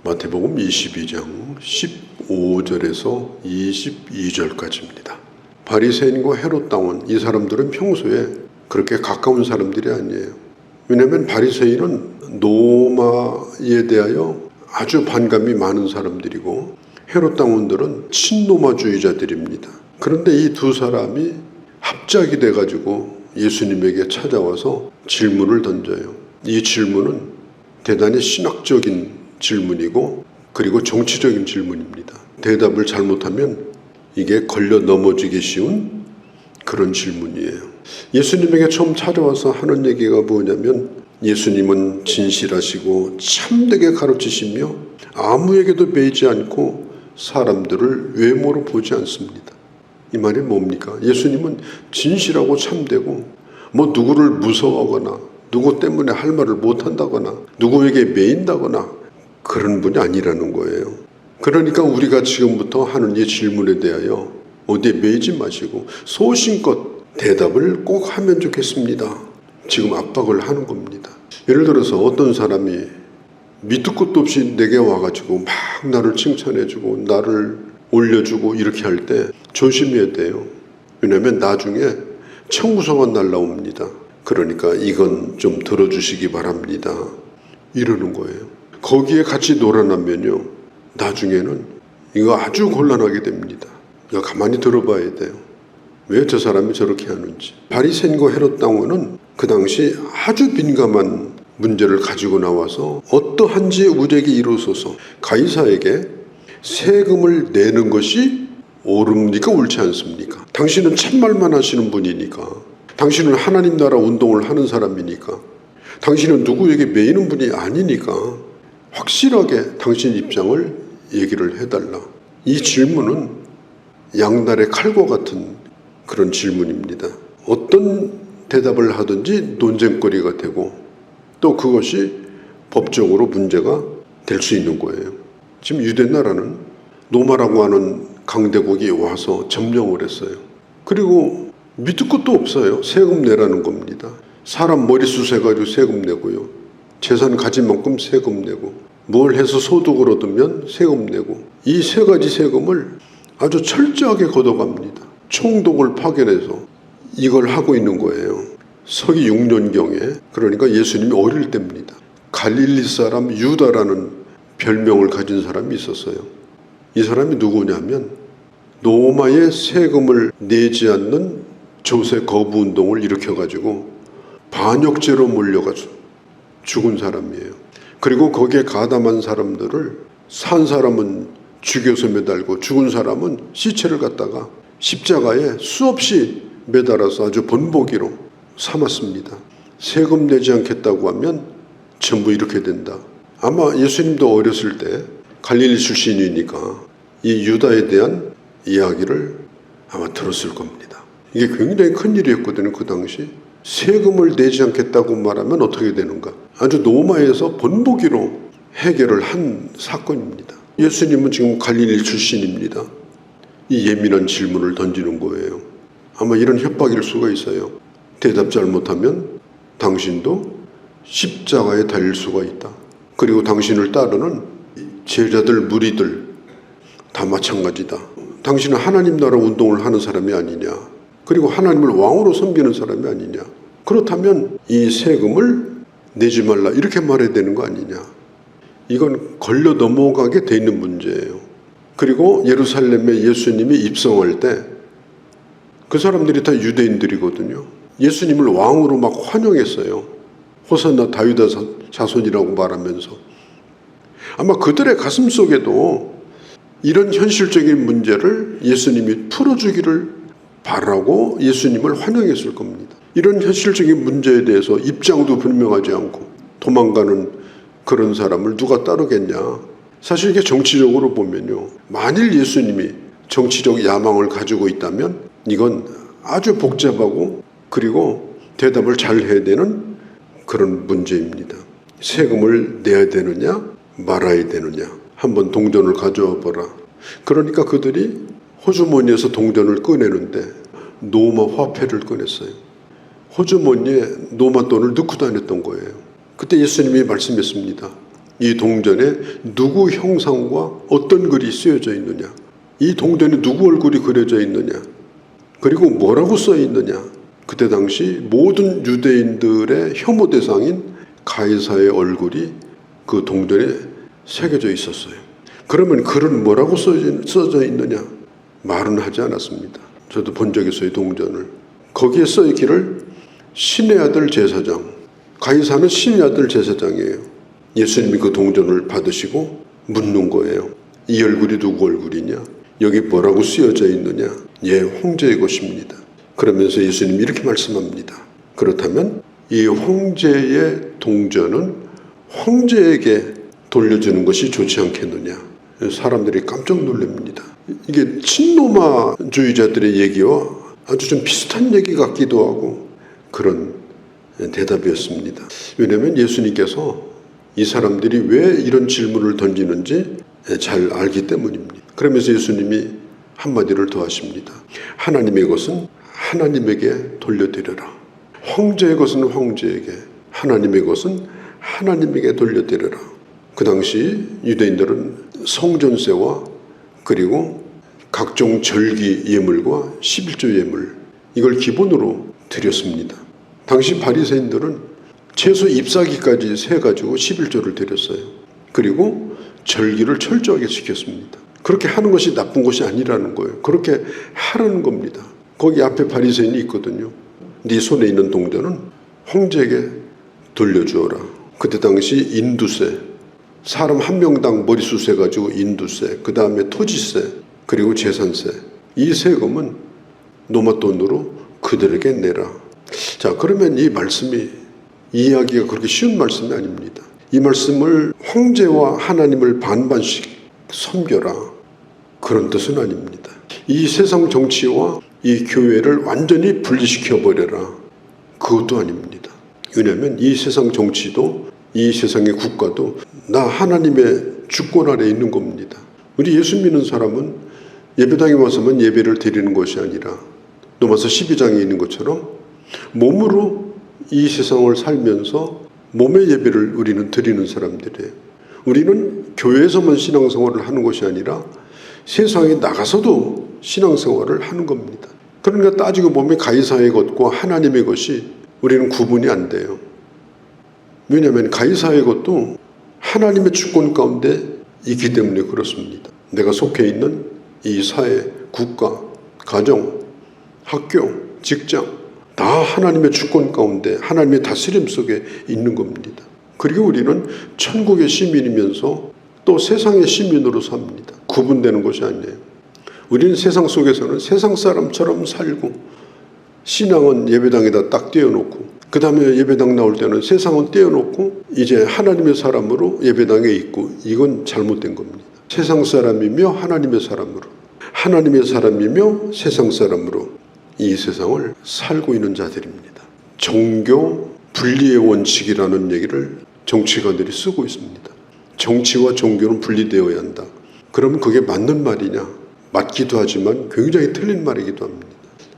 마태복음 22장 15절에서 22절까지입니다. 바리새인과 헤롯 당원, 이 사람들은 평소에 그렇게 가까운 사람들이 아니에요. 왜냐하면 바리새인은 노마에 대하여 아주 반감이 많은 사람들이고 헤롯 당원들은 친노마주의자들입니다. 그런데 이 두 사람이 합작이 돼가지고 예수님에게 찾아와서 질문을 던져요. 이 질문은 대단히 신학적인 질문이고 그리고 정치적인 질문입니다. 대답을 잘못하면 이게 걸려 넘어지기 쉬운 그런 질문이에요. 예수님에게 처음 찾아와서 하는 얘기가 뭐냐면 예수님은 진실하시고 참되게 가르치시며 아무에게도 매이지 않고 사람들을 외모로 보지 않습니다. 이 말이 뭡니까? 예수님은 진실하고 참되고 누구를 무서워하거나 누구 때문에 할 말을 못한다거나 누구에게 매인다거나 그런 분이 아니라는 거예요. 그러니까 우리가 지금부터 하는 이 질문에 대하여 어디에 매이지 마시고 소신껏 대답을 꼭 하면 좋겠습니다. 지금 압박을 하는 겁니다. 예를 들어서 어떤 사람이 밑도 끝도 없이 내게 와가지고 막 나를 칭찬해주고 나를 올려주고 이렇게 할 때 조심해야 돼요. 왜냐하면 나중에 청구서가 날라옵니다. 그러니까 이건 좀 들어주시기 바랍니다. 이러는 거예요. 거기에 같이 놀아나면요, 나중에는 이거 아주 곤란하게 됩니다. 이거 가만히 들어봐야 돼요. 왜 저 사람이 저렇게 하는지. 바리새인과 헤롯 당원은 그 당시 아주 민감한 문제를 가지고 나와서 어떠한지 우리에게 이루소서, 가이사에게 세금을 내는 것이 옳습니까 옳지 않습니까? 당신은 참말만 하시는 분이니까, 당신은 하나님 나라 운동을 하는 사람이니까, 당신은 누구에게 매이는 분이 아니니까 확실하게 당신 입장을 얘기를 해달라. 이 질문은 양날의 칼과 같은 그런 질문입니다. 어떤 대답을 하든지 논쟁거리가 되고 또 그것이 법적으로 문제가 될 수 있는 거예요. 지금 유대 나라는 로마라고 하는 강대국이 와서 점령을 했어요. 그리고 밑도 끝도 없어요. 세금 내라는 겁니다. 사람 머리숱 해가지고 세금 내고요. 재산 가진 만큼 세금 내고 뭘 해서 소득을 얻으면 세금 내고 이 세 가지 세금을 아주 철저하게 걷어갑니다. 총독을 파견해서 이걸 하고 있는 거예요. 서기 6년경에, 그러니까 예수님이 어릴 때입니다. 갈릴리 사람 유다라는 별명을 가진 사람이 있었어요. 이 사람이 누구냐면 로마의 세금을 내지 않는 조세 거부 운동을 일으켜가지고 반역죄로 몰려가서 죽은 사람이에요. 그리고 거기에 가담한 사람들을 산 사람은 죽여서 매달고 죽은 사람은 시체를 갖다가 십자가에 수없이 매달아서 아주 본보기로 삼았습니다. 세금 내지 않겠다고 하면 전부 이렇게 된다. 아마 예수님도 어렸을 때 갈릴리 출신이니까 이 유다에 대한 이야기를 아마 들었을 겁니다. 이게 굉장히 큰 일이었거든요. 그 당시 세금을 내지 않겠다고 말하면 어떻게 되는가. 아주 로마에서 본보기로 해결을 한 사건입니다. 예수님은 지금 갈릴리 출신입니다. 이 예민한 질문을 던지는 거예요. 아마 이런 협박일 수가 있어요. 대답 잘못하면 당신도 십자가에 달릴 수가 있다. 그리고 당신을 따르는 제자들, 무리들 다 마찬가지다. 당신은 하나님 나라 운동을 하는 사람이 아니냐. 그리고 하나님을 왕으로 섬기는 사람이 아니냐. 그렇다면 이 세금을 내지 말라 이렇게 말해야 되는 거 아니냐. 이건 걸려 넘어가게 돼 있는 문제예요. 그리고 예루살렘에 예수님이 입성할 때 그 사람들이 다 유대인들이거든요. 예수님을 왕으로 막 환영했어요. 호산나 다윗의 자손이라고 말하면서. 아마 그들의 가슴 속에도 이런 현실적인 문제를 예수님이 풀어주기를 바라고 예수님을 환영했을 겁니다. 이런 현실적인 문제에 대해서 입장도 분명하지 않고 도망가는 그런 사람을 누가 따르겠냐. 사실 이게 정치적으로 보면요, 만일 예수님이 정치적 야망을 가지고 있다면 이건 아주 복잡하고 그리고 대답을 잘 해야 되는 그런 문제입니다. 세금을 내야 되느냐 말아야 되느냐, 한번 동전을 가져와 보라. 그러니까 그들이 호주머니에서 동전을 꺼내는데 노마 화폐를 꺼냈어요. 호주머니에 노마 돈을 넣고 다녔던 거예요. 그때 예수님이 말씀했습니다. 이 동전에 누구 형상과 어떤 글이 쓰여져 있느냐, 이 동전에 누구 얼굴이 그려져 있느냐, 그리고 뭐라고 써 있느냐. 그때 당시 모든 유대인들의 혐오 대상인 가이사의 얼굴이 그 동전에 새겨져 있었어요. 그러면 글은 뭐라고 써져 있느냐? 말은 하지 않았습니다. 저도 본 적이 있어요, 동전을. 거기에 써 있기를 신의 아들 제사장, 가이사는 신의 아들 제사장이에요. 예수님이 그 동전을 받으시고 묻는 거예요. 이 얼굴이 누구 얼굴이냐? 여기 뭐라고 쓰여져 있느냐? 예, 황제의 것입니다. 그러면서 예수님이 이렇게 말씀합니다. 그렇다면 이 황제의 동전은 황제에게 돌려주는 것이 좋지 않겠느냐? 사람들이 깜짝 놀랍니다. 이게 친로마주의자들의 얘기와 아주 좀 비슷한 얘기 같기도 하고 그런 대답이었습니다. 왜냐하면 예수님께서 이 사람들이 왜 이런 질문을 던지는지 잘 알기 때문입니다. 그러면서 예수님이 한마디를 더 하십니다. 하나님의 것은 하나님에게 돌려드려라. 황제의 것은 황제에게, 하나님의 것은 하나님에게 돌려드려라. 그 당시 유대인들은 성전세와 그리고 각종 절기 예물과 11조 예물, 이걸 기본으로 드렸습니다. 당시 바리새인들은 채소 잎사귀까지 세가지고 11조를 드렸어요. 그리고 절기를 철저하게 지켰습니다. 그렇게 하는 것이 나쁜 것이 아니라는 거예요. 그렇게 하라는 겁니다. 거기 앞에 바리새인이 있거든요. 네 손에 있는 동전은 황제에게 돌려주어라. 그때 당시 인두세, 사람 한 명당 머리수 세가지고 인두세, 그 다음에 토지세, 그리고 재산세, 이 세금은 노마 돈으로 그들에게 내라. 자, 그러면 이 말씀이, 이해하기가 그렇게 쉬운 말씀이 아닙니다. 이 말씀을 황제와 하나님을 반반씩 섬겨라, 그런 뜻은 아닙니다. 이 세상 정치와 이 교회를 완전히 분리시켜버려라, 그것도 아닙니다. 왜냐하면 이 세상 정치도 이 세상의 국가도 나 하나님의 주권 아래 있는 겁니다. 우리 예수 믿는 사람은 예배당에 와서만 예배를 드리는 것이 아니라 로마서 12장에 있는 것처럼 몸으로 이 세상을 살면서 몸의 예배를 우리는 드리는 사람들이에요. 우리는 교회에서만 신앙생활을 하는 것이 아니라 세상에 나가서도 신앙생활을 하는 겁니다. 그러니까 따지고 보면 가이사의 것과 하나님의 것이 우리는 구분이 안 돼요. 왜냐하면 가이사의 것도 하나님의 주권 가운데 있기 때문에 그렇습니다. 내가 속해 있는 이 사회, 국가, 가정, 학교, 직장 다 하나님의 주권 가운데 하나님의 다스림 속에 있는 겁니다. 그리고 우리는 천국의 시민이면서 또 세상의 시민으로 삽니다. 구분되는 것이 아니에요. 우리는 세상 속에서는 세상 사람처럼 살고 신앙은 예배당에다 딱 띄워놓고 그 다음에 예배당 나올 때는 세상은 띄워놓고 이제 하나님의 사람으로 예배당에 있고, 이건 잘못된 겁니다. 세상 사람이며 하나님의 사람으로, 하나님의 사람이며 세상 사람으로 이 세상을 살고 있는 자들입니다. 종교 분리의 원칙이라는 얘기를 정치가들이 쓰고 있습니다. 정치와 종교는 분리되어야 한다. 그러면 그게 맞는 말이냐? 맞기도 하지만 굉장히 틀린 말이기도 합니다.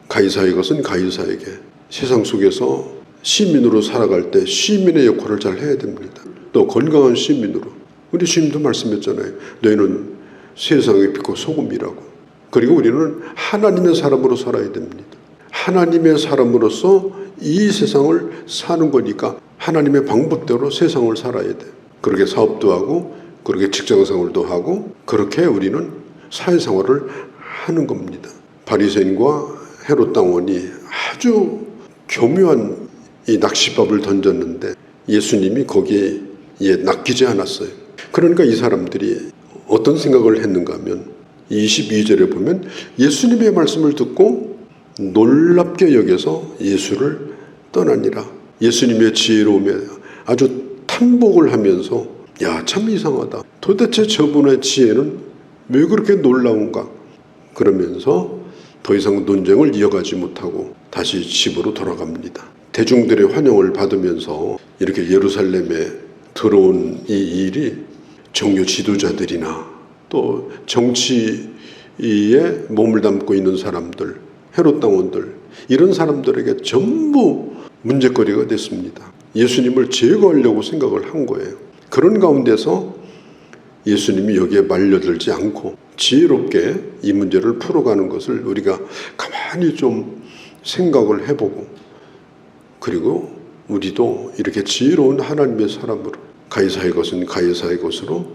가이사의 것은 가이사에게, 세상 속에서 시민으로 살아갈 때 시민의 역할을 잘 해야 됩니다. 또 건강한 시민으로, 우리 주님도 말씀했잖아요. 너희는 세상의 빛과 소금이라고. 그리고 우리는 하나님의 사람으로 살아야 됩니다. 하나님의 사람으로서 이 세상을 사는 거니까 하나님의 방법대로 세상을 살아야 돼. 그렇게 사업도 하고 그렇게 직장생활도 하고 그렇게 우리는 사회생활을 하는 겁니다. 바리새인과 헤롯 당원이 아주 교묘한 이 낚시밥을 던졌는데 예수님이 거기에 낚이지 않았어요. 그러니까 이 사람들이 어떤 생각을 했는가 하면 22절에 보면 예수님의 말씀을 듣고 놀랍게 여겨서 예수를 떠나니라. 예수님의 지혜로움에 아주 탄복을 하면서 야, 참 이상하다. 도대체 저분의 지혜는 왜 그렇게 놀라운가? 그러면서 더 이상 논쟁을 이어가지 못하고 다시 집으로 돌아갑니다. 대중들의 환영을 받으면서 이렇게 예루살렘에 들어온 이 일이 종교 지도자들이나 또 정치에 몸을 담고 있는 사람들, 헤롯 당원들, 이런 사람들에게 전부 문제거리가 됐습니다. 예수님을 제거하려고 생각을 한 거예요. 그런 가운데서 예수님이 여기에 말려들지 않고 지혜롭게 이 문제를 풀어가는 것을 우리가 가만히 좀 생각을 해보고, 그리고 우리도 이렇게 지혜로운 하나님의 사람으로, 가이사의 것은 가이사의 것으로,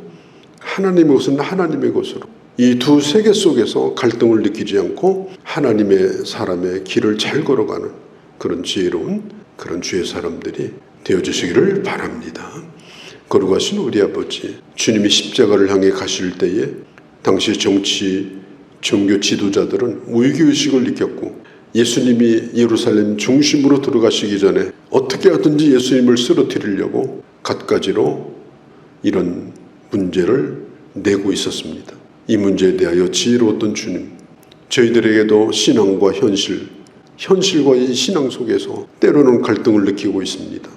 하나님의 것은 하나님의 것으로, 이 두 세계 속에서 갈등을 느끼지 않고 하나님의 사람의 길을 잘 걸어가는 그런 지혜로운 그런 주의 사람들이 되어주시기를 바랍니다. 거룩하신 우리 아버지, 주님이 십자가를 향해 가실 때에 당시 정치, 종교 지도자들은 위기의식을 느꼈고, 예수님이 예루살렘 중심으로 들어가시기 전에 어떻게 하든지 예수님을 쓰러뜨리려고 갖가지로 이런 문제를 내고 있었습니다. 이 문제에 대하여 지혜로웠던 주님, 저희들에게도 신앙과 현실과 이 신앙 속에서 때로는 갈등을 느끼고 있습니다.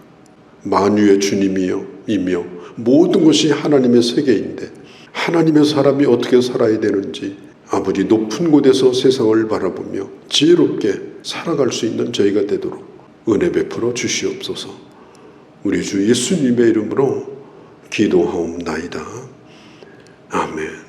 만유의 주님이며 모든 것이 하나님의 세계인데 하나님의 사람이 어떻게 살아야 되는지 아버지 높은 곳에서 세상을 바라보며 지혜롭게 살아갈 수 있는 저희가 되도록 은혜 베풀어 주시옵소서. 우리 주 예수님의 이름으로 기도하옵나이다. 아멘.